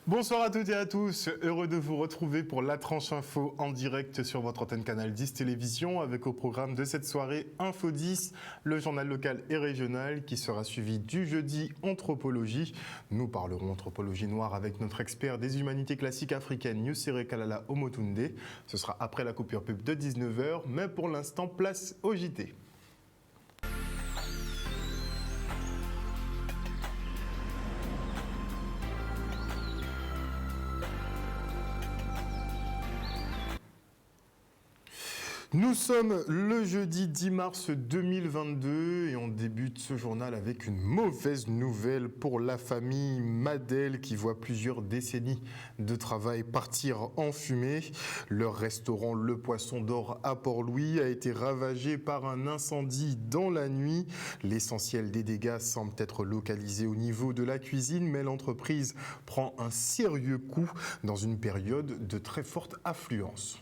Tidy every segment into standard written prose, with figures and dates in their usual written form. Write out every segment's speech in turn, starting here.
Bonsoir à toutes et à tous, heureux de vous retrouver pour la tranche info en direct sur votre antenne Canal 10 Télévision avec au programme de cette soirée Info 10, le journal local et régional qui sera suivi du jeudi anthropologie. Nous parlerons anthropologie noire avec notre expert des humanités classiques africaines Yusere Kalala Omotunde. Ce sera après la coupure pub de 19h, mais pour l'instant place au JT. Nous sommes le jeudi 10 mars 2022 et on débute ce journal avec une mauvaise nouvelle pour la famille Madel qui voit plusieurs décennies de travail partir en fumée. Leur restaurant Le Poisson d'Or à Port-Louis a été ravagé par un incendie dans la nuit. L'essentiel des dégâts semble être localisé au niveau de la cuisine, mais l'entreprise prend un sérieux coup dans une période de très forte affluence.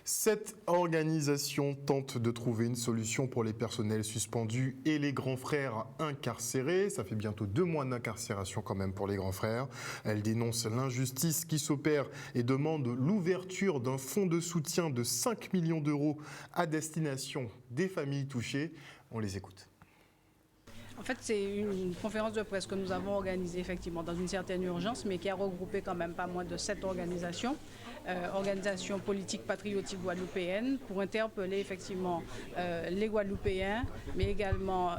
Cette organisation tente de trouver une solution pour les personnels suspendus et les grands frères incarcérés. Ça fait bientôt 2 mois d'incarcération quand même pour les grands frères. Elle dénonce l'injustice qui s'opère et demande l'ouverture d'un fonds de soutien de 5 millions d'euros à destination des familles touchées. On les écoute. En fait, c'est une conférence de presse que nous avons organisée effectivement dans une certaine urgence, mais qui a regroupé quand même pas moins de 7 organisations. Organisations politiques patriotiques guadeloupéennes pour interpeller effectivement les Guadeloupéens, mais également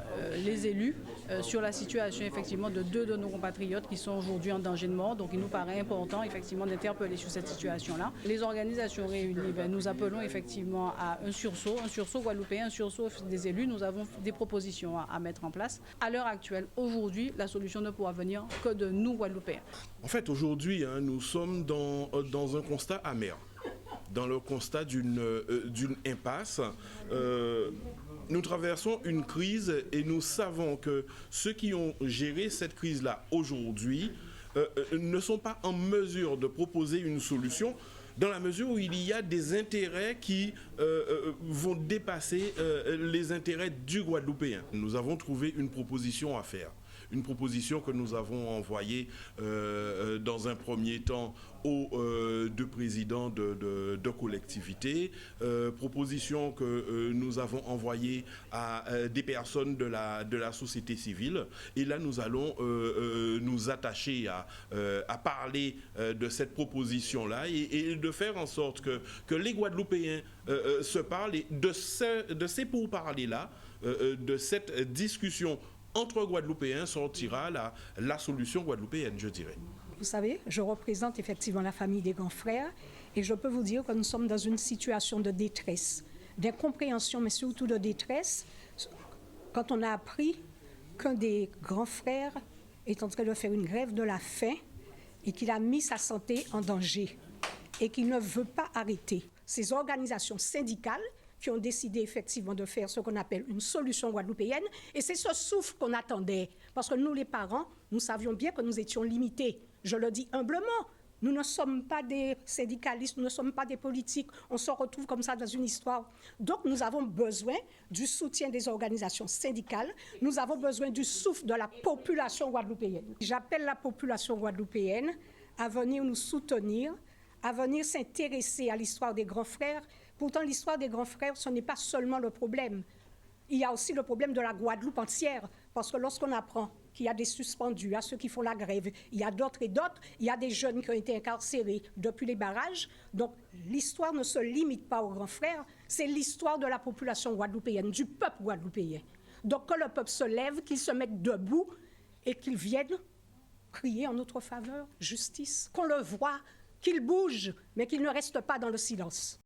les élus sur la situation effectivement de 2 de nos compatriotes qui sont aujourd'hui en danger de mort. Donc il nous paraît important effectivement d'interpeller sur cette situation-là. Les organisations réunies, nous appelons effectivement à un sursaut guadeloupéen, un sursaut des élus. Nous avons des propositions à mettre en place. À l'heure actuelle, aujourd'hui, la solution ne pourra venir que de nous Guadeloupéens. En fait, aujourd'hui, nous sommes dans un constat amer, dans le constat d'une impasse. Nous traversons une crise et nous savons que ceux qui ont géré cette crise-là aujourd'hui ne sont pas en mesure de proposer une solution dans la mesure où il y a des intérêts qui vont dépasser les intérêts du Guadeloupéen. Nous avons trouvé une proposition à faire. Une proposition que nous avons envoyée dans un premier temps aux 2 présidents de collectivités, proposition que nous avons envoyée à des personnes de la société civile. Et là, nous allons nous attacher à parler de cette proposition-là et de faire en sorte que les Guadeloupéens se parlent et de ces pourparlers-là, de cette discussion entre Guadeloupéens sortira la solution guadeloupéenne, je dirais. Vous savez, je représente effectivement la famille des grands frères et je peux vous dire que nous sommes dans une situation de détresse, d'incompréhension, mais surtout de détresse, quand on a appris qu'un des grands frères est en train de faire une grève de la faim et qu'il a mis sa santé en danger et qu'il ne veut pas arrêter. Ces organisations syndicales qui ont décidé effectivement de faire ce qu'on appelle une solution guadeloupéenne. Et c'est ce souffle qu'on attendait. Parce que nous, les parents, nous savions bien que nous étions limités. Je le dis humblement. Nous ne sommes pas des syndicalistes, nous ne sommes pas des politiques. On se retrouve comme ça dans une histoire. Donc, nous avons besoin du soutien des organisations syndicales. Nous avons besoin du souffle de la population guadeloupéenne. J'appelle la population guadeloupéenne à venir nous soutenir, à venir s'intéresser à l'histoire des grands frères. Pourtant, l'histoire des grands frères, ce n'est pas seulement le problème. Il y a aussi le problème de la Guadeloupe entière. Parce que lorsqu'on apprend qu'il y a des suspendus, il y a ceux qui font la grève, il y a d'autres et d'autres, il y a des jeunes qui ont été incarcérés depuis les barrages. Donc, l'histoire ne se limite pas aux grands frères, c'est l'histoire de la population guadeloupéenne, du peuple guadeloupéen. Donc, que le peuple se lève, qu'il se mette debout et qu'il vienne crier en notre faveur justice. Qu'on le voit, qu'il bouge, mais qu'il ne reste pas dans le silence.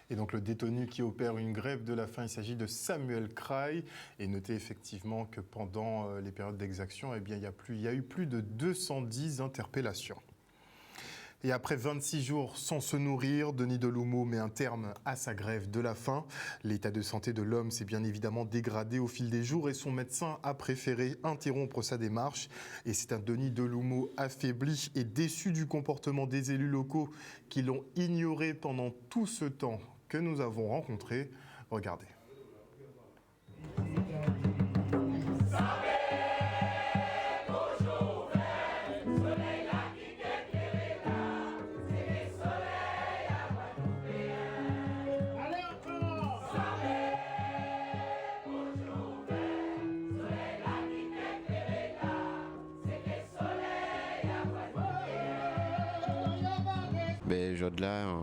Et donc le détenu qui opère une grève de la faim, il s'agit de Samuel Kraï. Et notez effectivement que pendant les périodes d'exaction, eh bien, il y a eu plus de 210 interpellations. Et après 26 jours sans se nourrir, Denis Delumeau met un terme à sa grève de la faim. L'état de santé de l'homme s'est bien évidemment dégradé au fil des jours et son médecin a préféré interrompre sa démarche. Et c'est un Denis Delumeau affaibli et déçu du comportement des élus locaux qui l'ont ignoré pendant tout ce temps que nous avons rencontré. Regardez. Ben, là,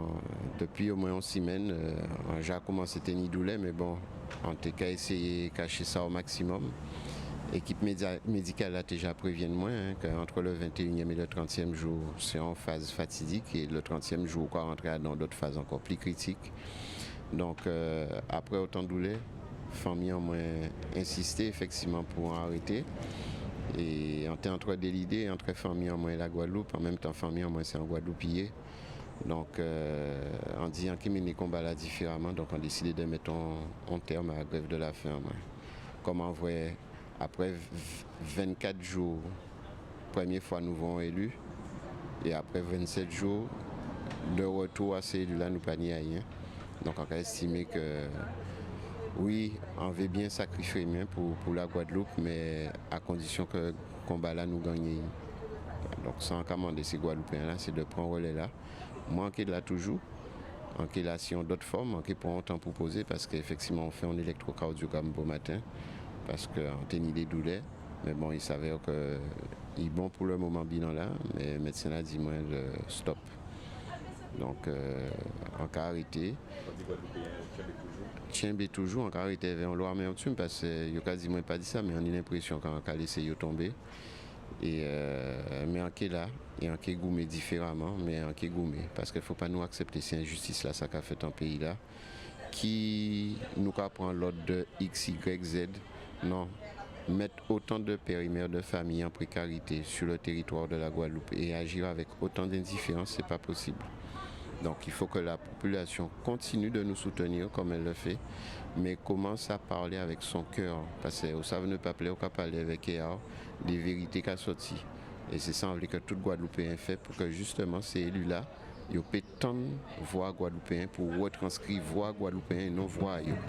depuis au moins 6 semaines, j'ai commencé à tenir douleur, mais bon, on a essayé de cacher ça au maximum. L'équipe médicale a déjà prévenu moi qu'entre le 21e et le 30e jour, c'est en phase fatidique et le 30e jour, on rentrer dans d'autres phases encore plus critiques. Donc, après autant de douleur, la famille a insisté effectivement pour arrêter. Et on était entre des idées, entre famille en moins et la Guadeloupe, en même temps famille en moins c'est en Guadeloupier. Donc on dit qu'on mène les combats là différemment, donc on a décidé de mettre en terme à la grève de la faim. Comme on voit, après 24 jours, première fois nous avons élus, et après 27 jours, de retour à ces élus-là, nous pas ni rien. Donc on a estimé que oui, on veut bien sacrifier pour la Guadeloupe, mais à condition que le combat là nous gagnions. Donc sans commander ces Guadeloupéens là, c'est de prendre relais là. Moi, qui est là toujours, en qui est là si on d'autres formes, en qui prend temps pour poser, parce qu'effectivement on fait un électrocardiogramme beau matin, parce qu'on tenait des douleurs. Mais bon, il s'avère qu'il est bon pour le moment bilan là, mais le médecin a dit moi de stop. Donc en cas arrêté. Tchembe toujours en caractère vers loi mais on parce que yo quasiment pas dit ça mais on a l'impression qu'on a laissé yo tomber et mais en qui là et en qui goumé différemment mais en qui goumé parce qu'il faut pas nous accepter cette injustice là ça qu'a fait en pays là qui nous prend l'ordre de X Y Z non mettre autant de pères et mères de familles en précarité sur le territoire de la Guadeloupe et agir avec autant d'indifférence c'est pas possible. Donc il faut que la population continue de nous soutenir comme elle le fait, mais commence à parler avec son cœur. Parce que ça ne pas plaire, on peut parler avec EA des vérités qui sont sorties. Et c'est ça que tout Guadeloupéen fait pour que justement ces élus-là, ils puissent tant voix Guadeloupéen pour retranscrire voix Guadeloupéen et non voix ailleurs.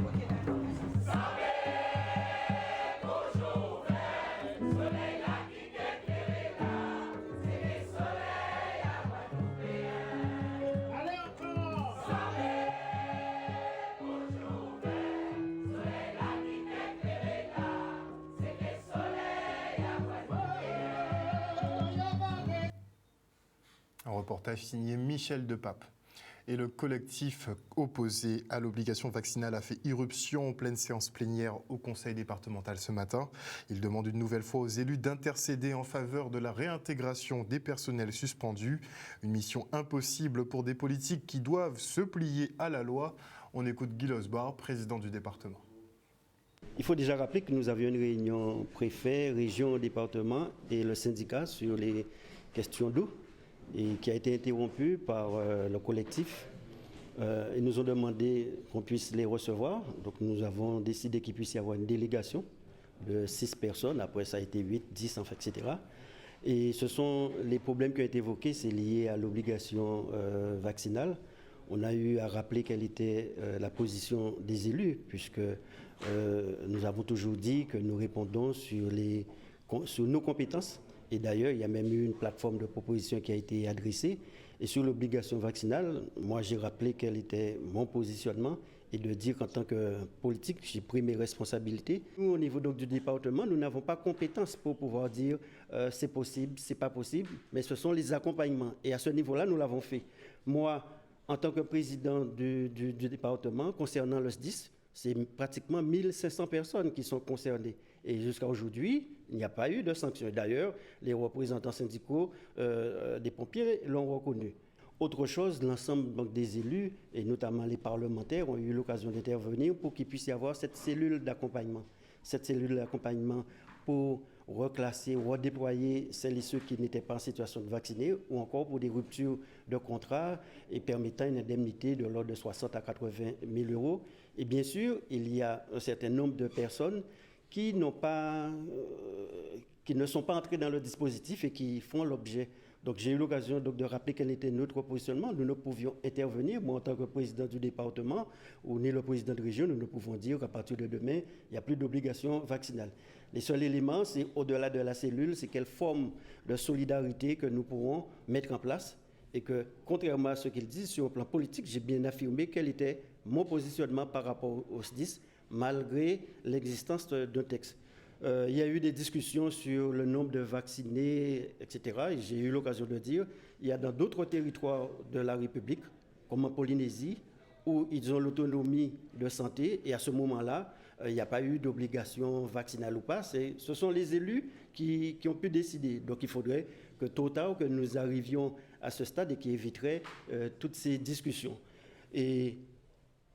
Un reportage signé Michel Depape. Et le collectif opposé à l'obligation vaccinale a fait irruption en pleine séance plénière au Conseil départemental ce matin. Il demande une nouvelle fois aux élus d'intercéder en faveur de la réintégration des personnels suspendus. Une mission impossible pour des politiques qui doivent se plier à la loi. On écoute Guy Losbar, président du département. Il faut déjà rappeler que nous avions une réunion préfet, région, département et le syndicat sur les questions d'eau. Et qui a été interrompu par le collectif. Ils nous ont demandé qu'on puisse les recevoir. Donc nous avons décidé qu'il puisse y avoir une délégation de 6 personnes. Après ça a été 8, 10, etc. Et ce sont les problèmes qui ont été évoqués, c'est lié à l'obligation vaccinale. On a eu à rappeler quelle était la position des élus, puisque nous avons toujours dit que nous répondons sur nos compétences. Et d'ailleurs, il y a même eu une plateforme de proposition qui a été adressée. Et sur l'obligation vaccinale, moi j'ai rappelé quel était mon positionnement et de dire qu'en tant que politique, j'ai pris mes responsabilités. Nous, au niveau donc, du département, nous n'avons pas compétence pour pouvoir dire c'est possible, c'est pas possible, mais ce sont les accompagnements. Et à ce niveau-là, nous l'avons fait. Moi, en tant que président du département, concernant le SDIS, c'est pratiquement 1500 personnes qui sont concernées. Et jusqu'à aujourd'hui, il n'y a pas eu de sanctions. D'ailleurs, les représentants syndicaux des pompiers l'ont reconnu. Autre chose, l'ensemble des élus, et notamment les parlementaires, ont eu l'occasion d'intervenir pour qu'il puisse y avoir cette cellule d'accompagnement. Cette cellule d'accompagnement pour reclasser, redéployer celles et ceux qui n'étaient pas en situation de vacciner, ou encore pour des ruptures de contrat et permettant une indemnité de l'ordre de 60 à 80 000 euros. Et bien sûr, il y a un certain nombre de personnes qui ne sont pas entrées dans le dispositif et qui font l'objet. Donc j'ai eu l'occasion de rappeler quel était notre positionnement. Nous ne pouvions intervenir, moi en tant que président du département ou ni le président de région, nous ne pouvons dire qu'à partir de demain, il n'y a plus d'obligation vaccinale. Les seuls éléments, c'est au-delà de la cellule, c'est quelle forme de solidarité que nous pourrons mettre en place et que, contrairement à ce qu'ils disent sur le plan politique, j'ai bien affirmé quel était mon positionnement par rapport au SDIS, malgré l'existence d'un texte. il y a eu des discussions sur le nombre de vaccinés, etc. Et j'ai eu l'occasion de dire, il y a dans d'autres territoires de la République, comme en Polynésie, où ils ont l'autonomie de santé, et à ce moment-là, il n'y a pas eu d'obligation vaccinale ou pas. Ce sont les élus qui ont pu décider. Donc il faudrait que tôt ou tard, que nous arrivions à ce stade et qui éviterait toutes ces discussions. Et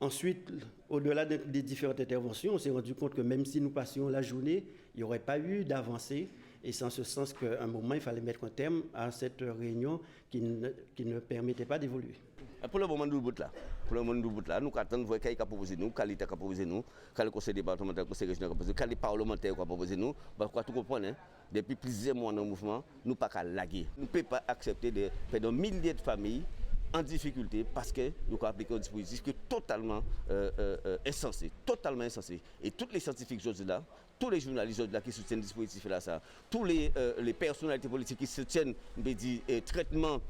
ensuite, au-delà des différentes interventions, on s'est rendu compte que même si nous passions la journée, il n'y aurait pas eu d'avancée. Et c'est en ce sens qu'à un moment, il fallait mettre un terme à cette réunion qui ne permettait pas d'évoluer. Pour le moment, nous attendons voir qui a proposé nous, qui a proposé nous, qui le conseil départemental, le conseil régional a proposé, qui les parlementaires a proposé nous. Parce que tout comprendre, hein, depuis plusieurs mois dans le mouvement, nous ne pouvons pas laguer. Nous ne pouvons pas accepter de perdre milliers de familles en difficulté parce que nous avons appliqué un dispositif qui est totalement insensé, totalement insensé. Et tous les scientifiques là, tous les journalistes là qui soutiennent le dispositif là, ça, tous les personnalités politiques qui soutiennent le traitement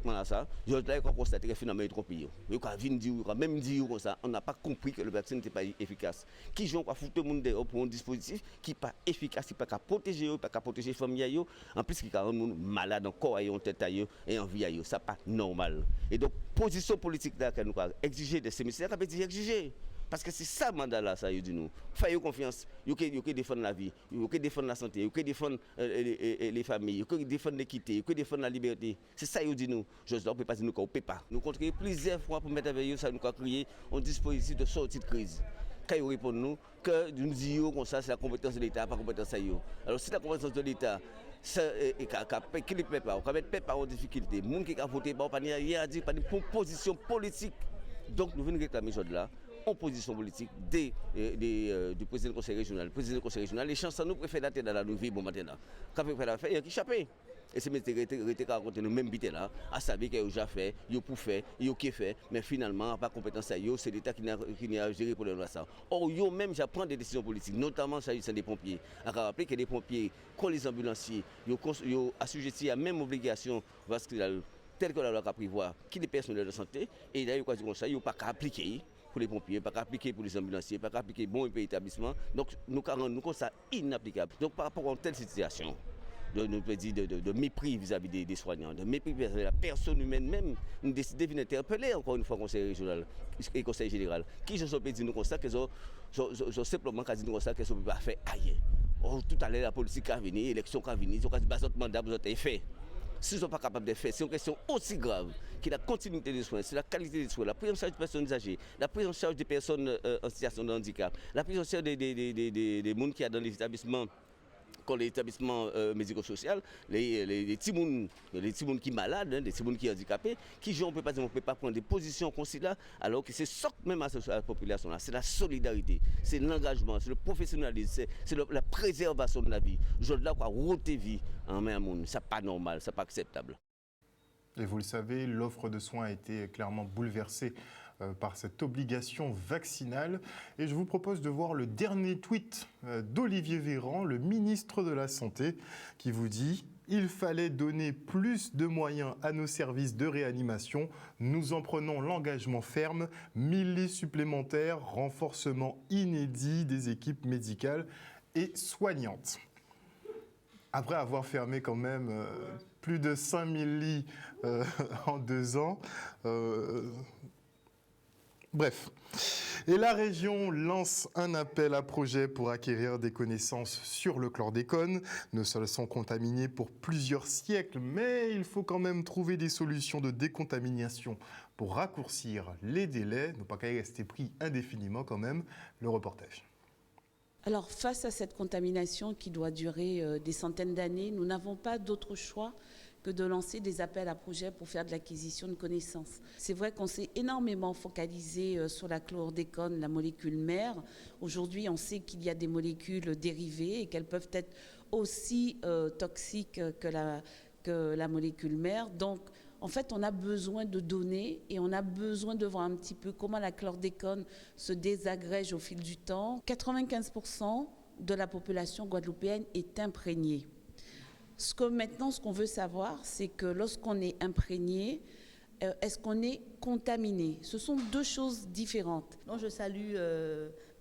là, ça, je dois constater que finalement ils trompent. Même dire comme ça, on n'a pas compris que le vaccin n'était pas efficace. Qui joue à foutre le monde dehors pour un dispositif qui n'est pas efficace, qui n'est pas protéger, pas protéger les familles, en plus qui rend nous malades encore en tête et en vie, ça n'est pas normal. Et donc, position politique là que nous avons exigé de ces ministères, ça veut dire exiger. Parce que c'est ça le mandat là, ça y est, nous. Faites confiance, vous pouvez défendre la vie, vous pouvez défendre la santé, vous pouvez défendre les familles, vous pouvez défendre l'équité, vous pouvez défendre la liberté. C'est ça, vous dit nous. Je ne peux pas dire nous qu'on ne peut pas. Nous contrôlons plusieurs fois pour mettre avec eux, ça nous a créé un dispositif de sortie de crise. Quand ils répondent nous, que nous disons comme ça, c'est la compétence de l'État, pas la compétence de l'État. Alors si la compétence de l'État, qui ne plaît pas, on met pas en difficulté, les gens qui ont voté, on n'a rien à dire, pas de position politique. Donc nous venons réclamer ce là. En position politique du président du conseil régional. Le président du conseil régional, les chances nous préfèrent dater dans la nouvelle bon maintenant. Quand on fait la faire, il y a qui échappé. Et c'est mettre à raconter nous même bité là, à savoir qu'il y a déjà fait, il y a pour faire, il y a qui fait, mais finalement, pas compétence à eux, c'est l'État qui n'a géré pour le ça. Or, eux même, j'apprends des décisions politiques, notamment s'agissant des pompiers. À rappeler que les pompiers, comme les ambulanciers, ils ont assujetti à la même obligation vasculaire, telle que la loi a prévoir, qui les personnels de santé, et d'ailleurs, ils n'ont pas qu'à appliquer. Pour les pompiers, pas appliquer pour les ambulanciers, pas appliquer bon établissement. Donc nous rendons ça inapplicable. Donc par rapport à une telle situation de mépris vis-à-vis des soignants, de mépris vis-à-vis de la personne humaine même, nous décidons d'interpeller encore une fois le conseil régional et le conseil général. Qui je peux dire nous comme ça que je simplement dit nous comme ça que je ne peux pas faire ailleurs. Tout à l'heure la politique a venu, l'élection a venu, ils ont dit votre mandat vous avez fait. S'ils ne sont pas capables de faire, c'est une question aussi grave que la continuité des soins, c'est la qualité des soins, la prise en charge des personnes âgées, la prise en charge des personnes en situation de handicap, la prise en charge des gens qui sont dans les établissements, comme les établissements médico-sociaux, les petits gens qui sont malades, les petits gens qui sont handicapés, qui on ne peut pas prendre des positions comme cela, alors que c'est ça même à la population là, c'est la solidarité, c'est l'engagement, c'est le professionnalisme, c'est la préservation de la vie. Je dois quoi roter vie en main à monde, c'est pas normal, c'est pas acceptable. Et vous le savez, l'offre de soins a été clairement bouleversée par cette obligation vaccinale. Et je vous propose de voir le dernier tweet d'Olivier Véran, le ministre de la Santé, qui vous dit « Il fallait donner plus de moyens à nos services de réanimation. Nous en prenons l'engagement ferme. 1000 lits supplémentaires, renforcement inédit des équipes médicales et soignantes. » Après avoir fermé quand même plus de 5000 lits en 2 ans. Bref. Et la région lance un appel à projet pour acquérir des connaissances sur le chlordécone. Nos sols sont contaminés pour plusieurs siècles, mais il faut quand même trouver des solutions de décontamination pour raccourcir les délais. Ne pas rester pris indéfiniment quand même. Le reportage. Alors, face à cette contamination qui doit durer des centaines d'années, nous n'avons pas d'autre choix que de lancer des appels à projets pour faire de l'acquisition de connaissances. C'est vrai qu'on s'est énormément focalisé sur la chlordécone, la molécule mère. Aujourd'hui, on sait qu'il y a des molécules dérivées et qu'elles peuvent être aussi toxiques que la molécule mère. Donc, en fait, on a besoin de données et on a besoin de voir un petit peu comment la chlordécone se désagrège au fil du temps. 95% de la population guadeloupéenne est imprégnée. Ce qu'on veut savoir, c'est que lorsqu'on est imprégné, est-ce qu'on est contaminé? Ce sont deux choses différentes. Donc, je salue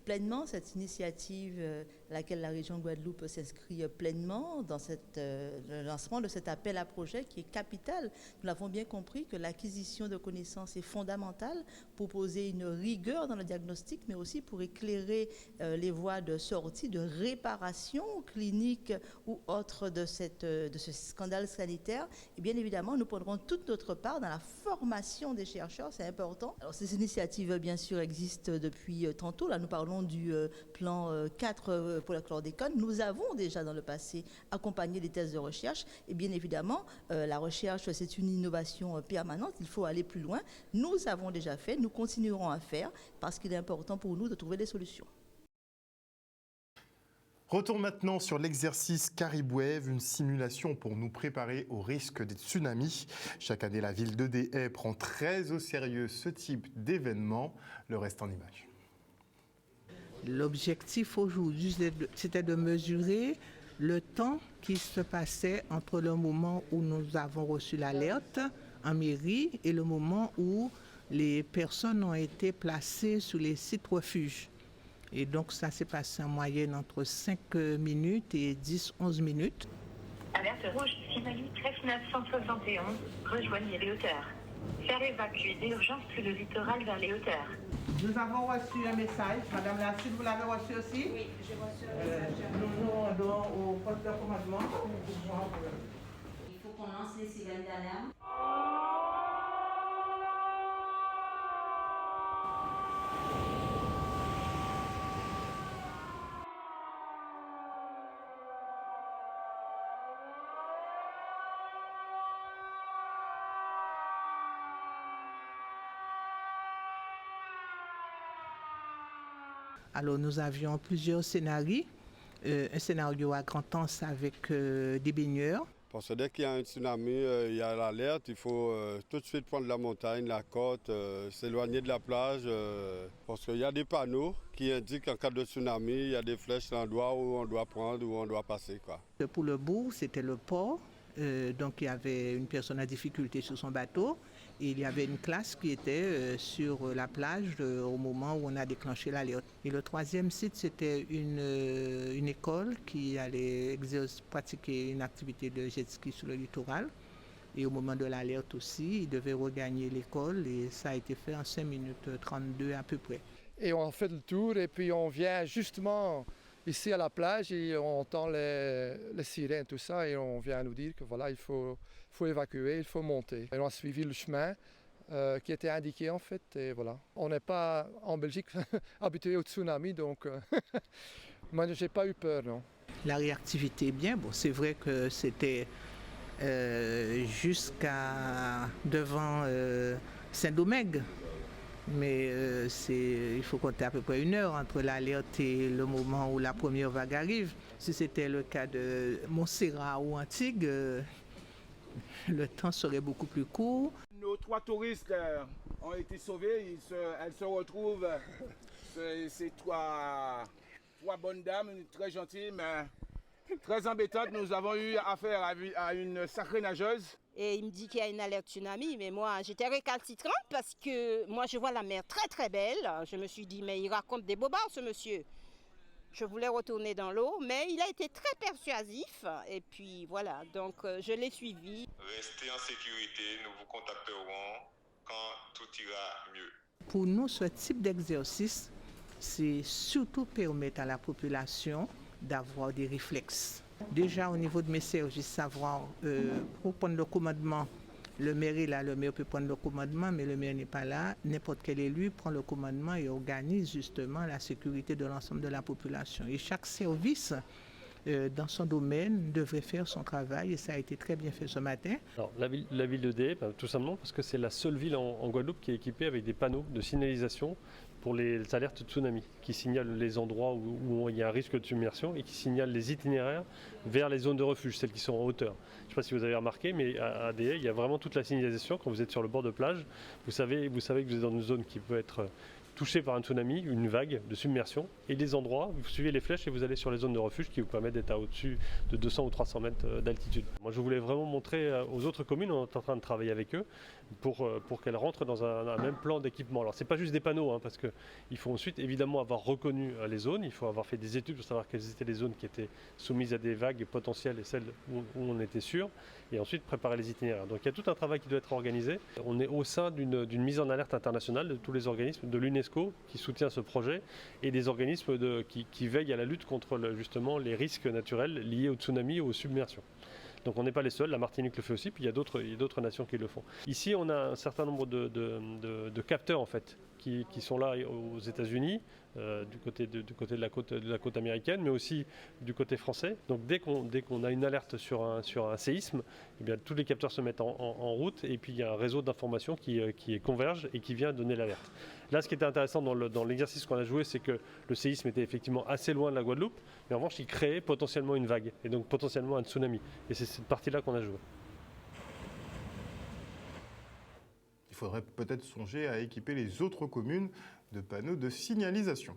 pleinement cette initiative laquelle la région Guadeloupe s'inscrit pleinement dans le lancement de cet appel à projet qui est capital. Nous l'avons bien compris que l'acquisition de connaissances est fondamentale pour poser une rigueur dans le diagnostic, mais aussi pour éclairer les voies de sortie, de réparation clinique ou autre de ce scandale sanitaire. Et bien évidemment, nous prendrons toute notre part dans la formation des chercheurs, c'est important. Alors ces initiatives, bien sûr, existent depuis tantôt. Là, nous parlons du plan 4 pour la chlordécone. Nous avons déjà dans le passé accompagné des thèses de recherche. Et bien évidemment, la recherche, c'est une innovation permanente. Il faut aller plus loin. Nous avons déjà fait, nous continuerons à faire parce qu'il est important pour nous de trouver des solutions. Retour maintenant sur l'exercice Caribouève, une simulation pour nous préparer au risque des tsunamis. Chaque année, la ville de Des prend très au sérieux ce type d'événement. Le reste en images. L'objectif aujourd'hui, c'était de mesurer le temps qui se passait entre le moment où nous avons reçu l'alerte en mairie et le moment où les personnes ont été placées sur les sites refuges. Et donc ça s'est passé en moyenne entre 5 minutes et 10-11 minutes. Alerte rouge, Simalie 13971, rejoignez les hauteurs. Faire évacuer d'urgence tout le littoral vers les hauteurs. Nous avons reçu un message. Madame Lassine, vous l'avez reçu aussi? Oui, j'ai reçu Nous nous rendons au poste de commandement. Il faut qu'on lance les sirènes d'alarme. Alors nous avions plusieurs scénarios. Un scénario à Grand-Anse avec des baigneurs. Parce que dès qu'il y a un tsunami, il y a l'alerte, il faut tout de suite prendre la montagne, la côte, s'éloigner de la plage. Parce qu'il y a des panneaux qui indiquent qu'en cas de tsunami, il y a des flèches à l'endroit où on doit prendre, où on doit passer, quoi. Pour le bourg, c'était le port. Donc il y avait une personne à difficulté sur son bateau. Et il y avait une classe qui était sur la plage au moment où on a déclenché l'alerte. Et le troisième site, c'était une école qui allait pratiquer une activité de jet ski sur le littoral. Et au moment de l'alerte aussi, ils devaient regagner l'école et ça a été fait en 5 minutes 32 à peu près. Et on fait le tour et puis on vient justement ici à la plage et on entend les sirènes, tout ça, et on vient nous dire que voilà, il faut évacuer, il faut monter. Et on a suivi le chemin qui était indiqué en fait, et voilà. On n'est pas en Belgique habitué au tsunami, donc moi j'ai pas eu peur, non. La réactivité est bien, bon, c'est vrai que c'était jusqu'à devant Saint-Domingue. Mais il faut compter à peu près 1 heure entre l'alerte et le moment où la première vague arrive. Si c'était le cas de Montserrat ou Antigua, le temps serait beaucoup plus court. Nos 3 touristes ont été sauvés. Elles se retrouvent, ces 3 bonnes dames, très gentilles, mais très embêtantes. Nous avons eu affaire à une sacrée nageuse. Et il me dit qu'il y a une alerte tsunami, mais moi j'étais récalcitrante parce que moi je vois la mer très très belle. Je me suis dit mais il raconte des bobards ce monsieur. Je voulais retourner dans l'eau, mais il a été très persuasif et puis voilà, donc je l'ai suivi. Restez en sécurité, nous vous contacterons quand tout ira mieux. Pour nous, ce type d'exercice, c'est surtout permettre à la population d'avoir des réflexes. Déjà au niveau de mes services, savoir pour prendre le commandement, le maire est là, le maire peut prendre le commandement, mais le maire n'est pas là. N'importe quel élu prend le commandement et organise justement la sécurité de l'ensemble de la population. Et chaque service dans son domaine devrait faire son travail et ça a été très bien fait ce matin. Alors, la ville de Des, tout simplement parce que c'est la seule ville en Guadeloupe qui est équipée avec des panneaux de signalisation pour les alertes tsunami, qui signalent les endroits où il y a un risque de submersion et qui signalent les itinéraires vers les zones de refuge, celles qui sont en hauteur. Je ne sais pas si vous avez remarqué, mais à Des, il y a vraiment toute la signalisation. Quand vous êtes sur le bord de plage, vous savez que vous êtes dans une zone qui peut être touchés par un tsunami, une vague de submersion, et des endroits, vous suivez les flèches et vous allez sur les zones de refuge qui vous permettent d'être au-dessus de 200 ou 300 mètres d'altitude. Moi je voulais vraiment montrer aux autres communes, on est en train de travailler avec eux, pour qu'elles rentrent dans un même plan d'équipement. Alors c'est pas juste des panneaux, hein, parce qu'il faut ensuite évidemment avoir reconnu les zones, il faut avoir fait des études pour savoir quelles étaient les zones qui étaient soumises à des vagues potentielles et celles où on était sûr, et ensuite préparer les itinéraires. Donc il y a tout un travail qui doit être organisé. On est au sein d'une mise en alerte internationale de tous les organismes, de l'UNESCO qui soutient ce projet, et des organismes qui veillent à la lutte contre justement les risques naturels liés au tsunami ou aux submersions. Donc on n'est pas les seuls, la Martinique le fait aussi, puis il y a d'autres nations qui le font. Ici on a un certain nombre de capteurs en fait, qui sont là aux États-Unis, du côté de la côte américaine, mais aussi du côté français. Donc dès qu'on a une alerte sur un séisme, eh bien, tous les capteurs se mettent en route, et puis il y a un réseau d'informations qui converge et qui vient donner l'alerte. Là, ce qui était intéressant dans l'exercice qu'on a joué, c'est que le séisme était effectivement assez loin de la Guadeloupe, mais en revanche, il créait potentiellement une vague, et donc potentiellement un tsunami. Et c'est cette partie-là qu'on a joué. Il faudrait peut-être songer à équiper les autres communes de panneaux de signalisation.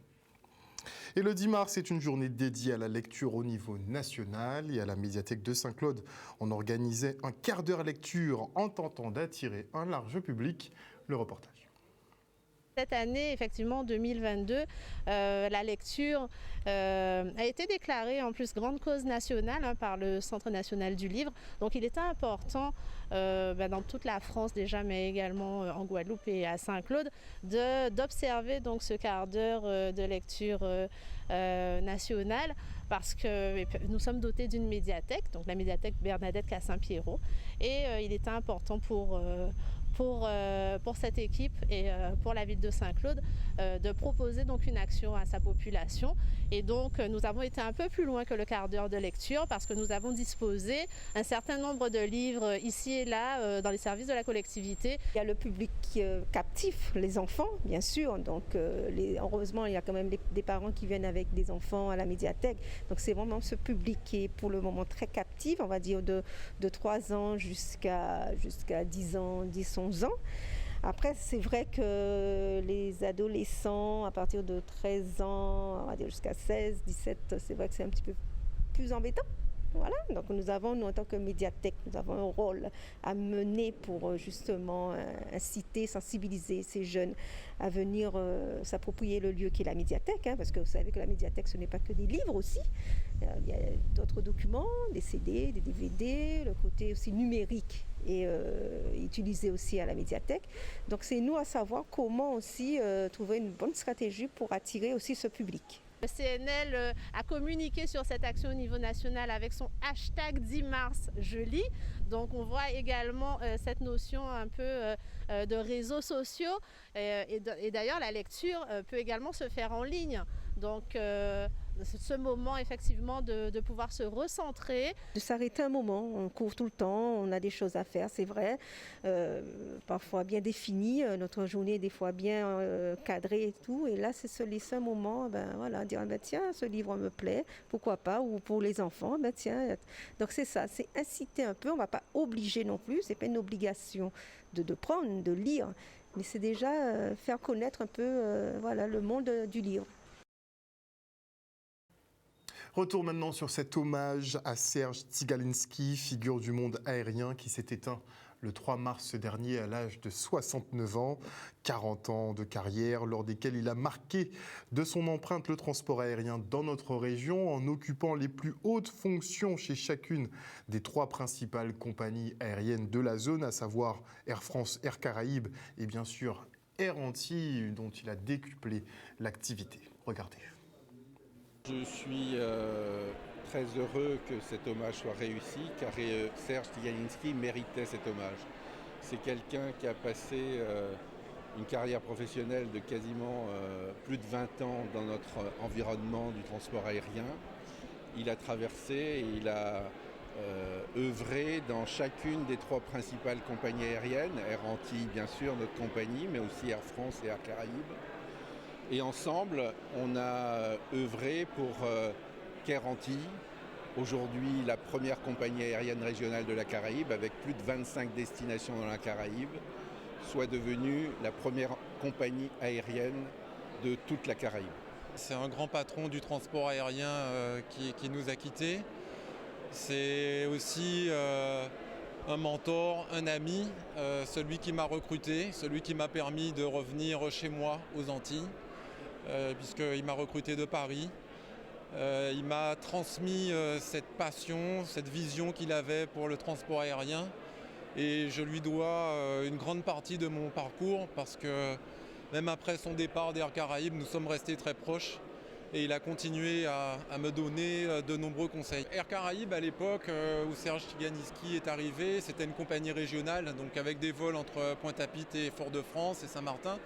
Et le 10 mars, c'est une journée dédiée à la lecture au niveau national, et à la médiathèque de Saint-Claude. On organisait un quart d'heure lecture en tentant d'attirer un large public. Le reportage. Cette année, effectivement, 2022, la lecture a été déclarée en plus grande cause nationale par le Centre national du livre. Donc il était important dans toute la France déjà, mais également en Guadeloupe et à Saint-Claude, d'observer donc ce quart d'heure de lecture nationale, parce que nous sommes dotés d'une médiathèque, donc la médiathèque Bernadette Cassin-Pierrot, et il était important pour cette équipe et pour la ville de Saint-Claude de proposer donc une action à sa population. Et donc nous avons été un peu plus loin que le quart d'heure de lecture, parce que nous avons disposé un certain nombre de livres ici et là dans les services de la collectivité. Il y a le public captif, les enfants bien sûr, donc heureusement il y a quand même des parents qui viennent avec des enfants à la médiathèque, donc c'est vraiment ce public qui est pour le moment très captif, on va dire de 3 ans jusqu'à 10 ans, 10-11 ans. Après, c'est vrai que les adolescents, à partir de 13 ans, on va dire jusqu'à 16, 17, c'est vrai que c'est un petit peu plus embêtant. Voilà, donc nous, en tant que médiathèque, nous avons un rôle à mener pour justement inciter, sensibiliser ces jeunes à venir s'approprier le lieu qui est la médiathèque, hein, parce que vous savez que la médiathèque, ce n'est pas que des livres aussi. Il y a d'autres documents, des CD, des DVD, le côté aussi numérique est utilisé aussi à la médiathèque. Donc c'est nous à savoir comment aussi trouver une bonne stratégie pour attirer aussi ce public. Le CNL a communiqué sur cette action au niveau national avec son hashtag 10 mars je lis. Donc on voit également cette notion un peu de réseaux sociaux, et d'ailleurs la lecture peut également se faire en ligne. Donc ce moment effectivement de pouvoir se recentrer. De s'arrêter un moment, on court tout le temps, on a des choses à faire, c'est vrai, parfois bien définies, notre journée est des fois bien cadrée et tout, et là c'est se laisser un moment, voilà, dire tiens ce livre me plaît, pourquoi pas, ou pour les enfants, tiens, donc c'est ça, c'est inciter un peu, on ne va pas obliger non plus, c'est pas une obligation de prendre, de lire, mais c'est déjà faire connaître un peu voilà, le monde du livre. Retour maintenant sur cet hommage à Serge Tsigalinski, figure du monde aérien qui s'est éteint le 3 mars dernier à l'âge de 69 ans. 40 ans de carrière lors desquels il a marqué de son empreinte le transport aérien dans notre région en occupant les plus hautes fonctions chez chacune des 3 principales compagnies aériennes de la zone, à savoir Air France, Air Caraïbes et bien sûr Air Antilles, dont il a décuplé l'activité. Regardez. Je suis très heureux que cet hommage soit réussi, car Serge Tsigalinski méritait cet hommage. C'est quelqu'un qui a passé une carrière professionnelle de quasiment plus de 20 ans dans notre environnement du transport aérien. Il a traversé et il a œuvré dans chacune des 3 principales compagnies aériennes, Air Antilles bien sûr, notre compagnie, mais aussi Air France et Air Caraïbes. Et ensemble, on a œuvré pour qu'Air Antilles, aujourd'hui la première compagnie aérienne régionale de la Caraïbe, avec plus de 25 destinations dans la Caraïbe, soit devenue la première compagnie aérienne de toute la Caraïbe. C'est un grand patron du transport aérien qui nous a quittés. C'est aussi un mentor, un ami, celui qui m'a recruté, celui qui m'a permis de revenir chez moi aux Antilles, puisqu'il m'a recruté de Paris. Il m'a transmis cette passion, cette vision qu'il avait pour le transport aérien. Et je lui dois une grande partie de mon parcours parce que même après son départ d'Air Caraïbes, nous sommes restés très proches. Et il a continué à me donner de nombreux conseils. Air Caraïbes, à l'époque où Serge Tiganiski est arrivé, c'était une compagnie régionale, donc avec des vols entre Pointe-à-Pitre et Fort-de-France et Saint-Martin.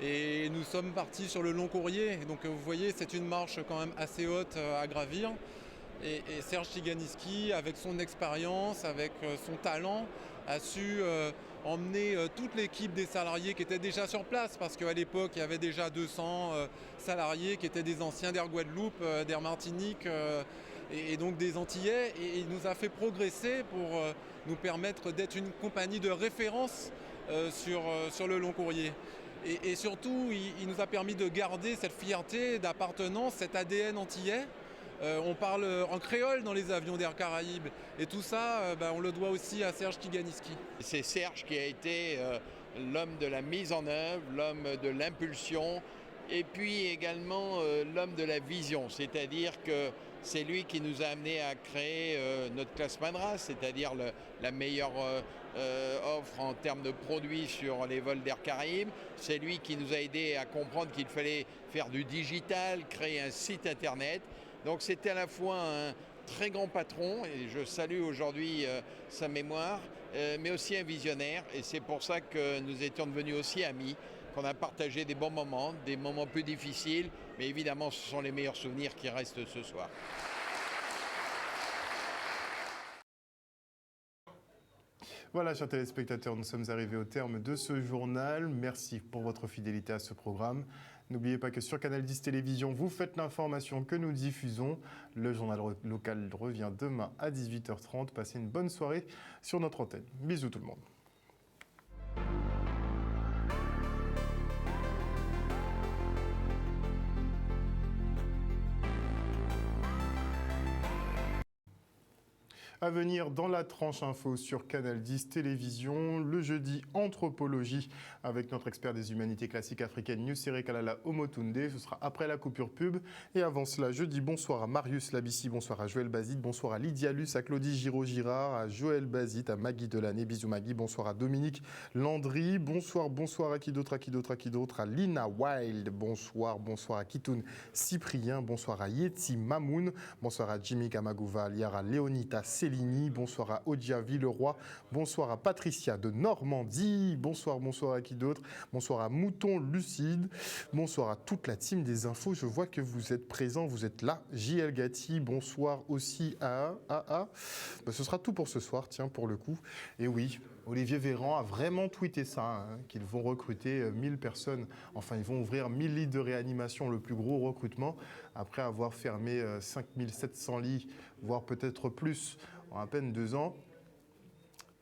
Et nous sommes partis sur le long courrier. Donc vous voyez, c'est une marche quand même assez haute à gravir. Et Serge Tiganiski, avec son expérience, avec son talent, a su emmener toute l'équipe des salariés qui étaient déjà sur place, parce qu'à l'époque, il y avait déjà 200 salariés qui étaient des anciens d'Air Guadeloupe, d'Air Martinique et donc des Antillais. Et il nous a fait progresser pour nous permettre d'être une compagnie de référence sur le long courrier. Et surtout, il nous a permis de garder cette fierté d'appartenance, cet ADN antillais. On parle en créole dans les avions d'Air Caraïbes et tout ça, on le doit aussi à Serge Tiganiski. C'est Serge qui a été l'homme de la mise en œuvre, l'homme de l'impulsion et puis également l'homme de la vision. C'est-à-dire que c'est lui qui nous a amené à créer notre classe Madras, c'est-à-dire la meilleure offre en termes de produits sur les vols d'Air Caraïbes. C'est lui qui nous a aidé à comprendre qu'il fallait faire du digital, créer un site internet. Donc c'était à la fois un très grand patron, et je salue aujourd'hui sa mémoire, mais aussi un visionnaire. Et c'est pour ça que nous étions devenus aussi amis, qu'on a partagé des bons moments, des moments plus difficiles, mais évidemment ce sont les meilleurs souvenirs qui restent ce soir. Voilà, chers téléspectateurs, nous sommes arrivés au terme de ce journal. Merci pour votre fidélité à ce programme. N'oubliez pas que sur Canal 10 Télévision, vous faites l'information que nous diffusons. Le journal local revient demain à 18h30. Passez une bonne soirée sur notre antenne. Bisous tout le monde. À venir dans la tranche info sur Canal 10 Télévision, le jeudi anthropologie avec notre expert des humanités classiques africaines Nusere Kalala Omotunde. Ce sera après la coupure pub. Et avant cela, jeudi, bonsoir à Marius Labissi, bonsoir à Joël Bazit, bonsoir à Lydia Luce, à Claudie Giraud-Girard, à Joël Bazit, à Maggie Delaney, bisous Maggie, bonsoir à Dominique Landry, bonsoir à qui d'autre, à Lina Wild, bonsoir à Kitoun Cyprien, bonsoir à Yeti Mamoun, bonsoir à Jimmy Kamagouva, à Léonita Céline, bonsoir à Odia Villeroy, bonsoir à Patricia de Normandie, bonsoir à qui d'autre, bonsoir à Mouton Lucide, bonsoir à toute la team des infos, je vois que vous êtes présents, vous êtes là, JL Gatti, bonsoir aussi à ce sera tout pour ce soir, tiens, pour le coup, et oui, Olivier Véran a vraiment tweeté ça, qu'ils vont recruter 1000 personnes, enfin ils vont ouvrir 1000 lits de réanimation, le plus gros recrutement, après avoir fermé 5700 lits, voire peut-être plus, en à peine 2 ans.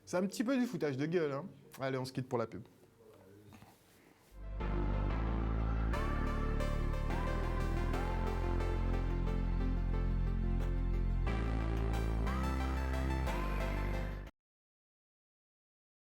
C'est un petit peu du foutage de gueule. Allez, on se quitte pour la pub.